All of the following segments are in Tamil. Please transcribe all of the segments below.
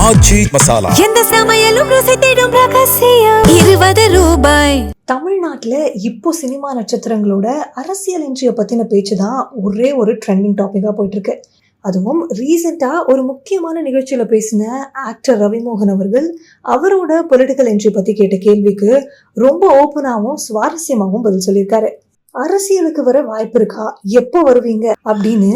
ஆச்சி மசாலா. எந்த சமையலும் ருசி தேடும் ரகசியம் 20 ரூபாய். தமிழ்நாட்டில் இப்போ சினிமா நட்சத்திரங்களோட அரசியல் இன்றைய பற்றின பேச்சு தான் ஒரே ஒரு ட்ரெண்டிங் டாப்பிக்காக போயிட்டுருக்கு. அதுவும் ரீசெண்டாக ஒரு முக்கியமான நிகழ்ச்சியில் பேசின ஆக்டர் ரவிமோகன் அவர்கள் அவரோட பொலிட்டிக்கல் என்ட்ரி பற்றி கேட்ட கேள்விக்கு ரொம்ப ஓப்பனாகவும் சுவாரஸ்யமாகவும் பதில் சொல்லியிருக்காரு. அரசியலுக்கு வர வாய்ப்பு இருக்கா, எப்போ வருவீங்க அப்படின்னு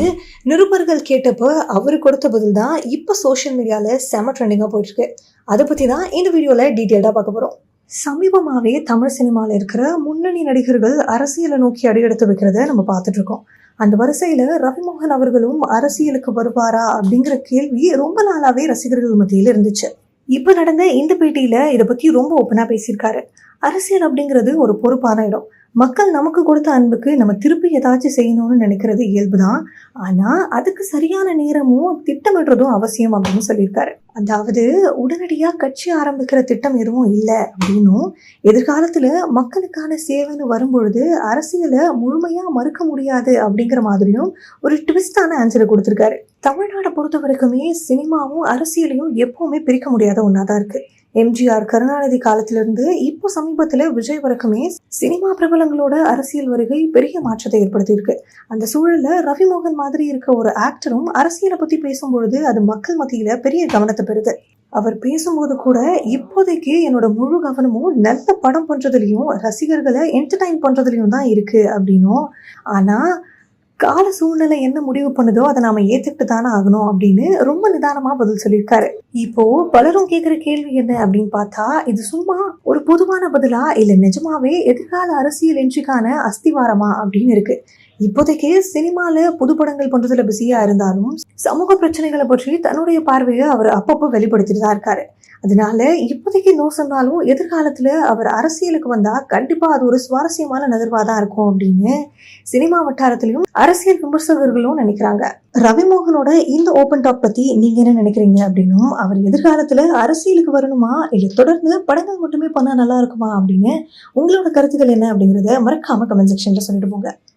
நிருபர்கள் கேட்டப்போ அவரு கொடுத்த பதில் தான் இப்போ சோஷியல் மீடியாவில் செம ட்ரெண்டிங்காக போயிட்டுருக்கு. அதை பற்றி தான் இந்த வீடியோவில் டீட்டெயில்டாக பார்க்க போகிறோம். சமீபமாகவே தமிழ் சினிமாவில் இருக்கிற முன்னணி நடிகர்கள் அரசியலை நோக்கி அடியெடுத்து வைக்கிறத நம்ம பார்த்துட்டு இருக்கோம். அந்த வரிசையில் ரவிமோகன் அவர்களும் அரசியலுக்கு வருவாரா அப்படிங்கிற கேள்வி ரொம்ப நாளாகவே ரசிகர்கள் மத்தியில் இருந்துச்சு. இப்போ நடந்த இந்த பேட்டியில் இதை பற்றி ரொம்ப ஓப்பனாக பேசியிருக்காரு. அரசியல் அப்படிங்கிறது ஒரு பொறுப்பான இடம். மக்கள் நமக்கு கொடுத்த அன்புக்கு நம்ம திருப்பி ஏதாச்சும் செய்யணும்னு நினைக்கிறது இயல்பு தான். ஆனால் அதுக்கு சரியான நேரமும் திட்டமிடுறதும் அவசியம் அப்படின்னு சொல்லியிருக்காரு. அதாவது உடனடியாக கட்சி ஆரம்பிக்கிற திட்டம் எதுவும் இல்லை அப்படின்னும், எதிர்காலத்தில் மக்களுக்கான சேவைன்னு வரும்பொழுது அரசியலை முழுமையாக மறுக்க முடியாது அப்படிங்கிற மாதிரியும் ஒரு ட்விஸ்டான ஆன்சரை கொடுத்துருக்காரு. தமிழ்நாடை பொறுத்த வரைக்குமே சினிமாவும் அரசியலையும் எப்பவுமே பிரிக்க முடியாத ஒன்றா தான் இருக்குது. எம்ஜிஆர் கருணாநிதி காலத்திலிருந்து இப்போ சமீபத்தில் விஜய் வரைக்குமே சினிமா பிரபலங்களோட அரசியல் வருகை பெரிய மாற்றத்தை ஏற்படுத்தியிருக்கு. அந்த சூழலில் ரவிமோகன் மாதிரி இருக்க ஒரு ஆக்டரும் அரசியலை பற்றி பேசும்பொழுது அது மக்கள் மத்தியில் பெரிய கவனத்தை பெறுது. அவர் பேசும்போது கூட இப்போதைக்கு என்னோட முழு கவனமும் நல்ல படம் பண்ணுறதுலையும் ரசிகர்களை என்டர்டைன் பண்ணுறதுலையும் தான் இருக்குது அப்படின்னும், ஆனால் கால சூழ்நிலை என்ன முடிவு பண்ணுதோ அதை நாம ஏற்றுக்கிட்டு தானே ஆகணும் அப்படின்னு ரொம்ப நிதானமாக பதில் சொல்லியிருக்காரு. இப்போ பலரும் கேட்குற கேள்வி என்ன அப்படின்னு பார்த்தா, இது சும்மா ஒரு பொதுவான பதிலா இல்லை நிஜமாவே எதிர்கால அரசியல் என்ட்ரிக்கான அஸ்திவாரமா அப்படின்னு இருக்கு. இப்போதைக்கு சினிமாவில் புது படங்கள் பண்ணுறதுல பிஸியாக இருந்தாலும் சமூக பிரச்சனைகளை பற்றி தன்னுடைய பார்வையை அவர் அப்பப்போ வெளிப்படுத்திட்டு தான் இருக்காரு. அதனால இப்போதைக்கு நோ சொன்னாலும் எதிர்காலத்தில் அவர் அரசியலுக்கு வந்தால் கண்டிப்பாக அது ஒரு சுவாரஸ்யமான நகர்வாக தான் இருக்கும் அப்படின்னு சினிமா வட்டாரத்திலையும் அரசியல் விமர்சகர்களும் நினைக்கிறாங்க. ரவிமோகனோட இந்த ஓப்பன் டாக் பற்றி நீங்கள் என்ன நினைக்கிறீங்க அப்படின்னும், அவர் எதிர்காலத்தில் அரசியலுக்கு வரணுமா இல்லை தொடர்ந்து படங்கள் மட்டுமே பண்ணால் நல்லா இருக்குமா அப்படின்னு உங்களோட கருத்துக்கள் என்ன அப்படிங்கிறத மறக்காம கமெண்ட் செக்ஷனில் சொல்லிட்டு போங்க.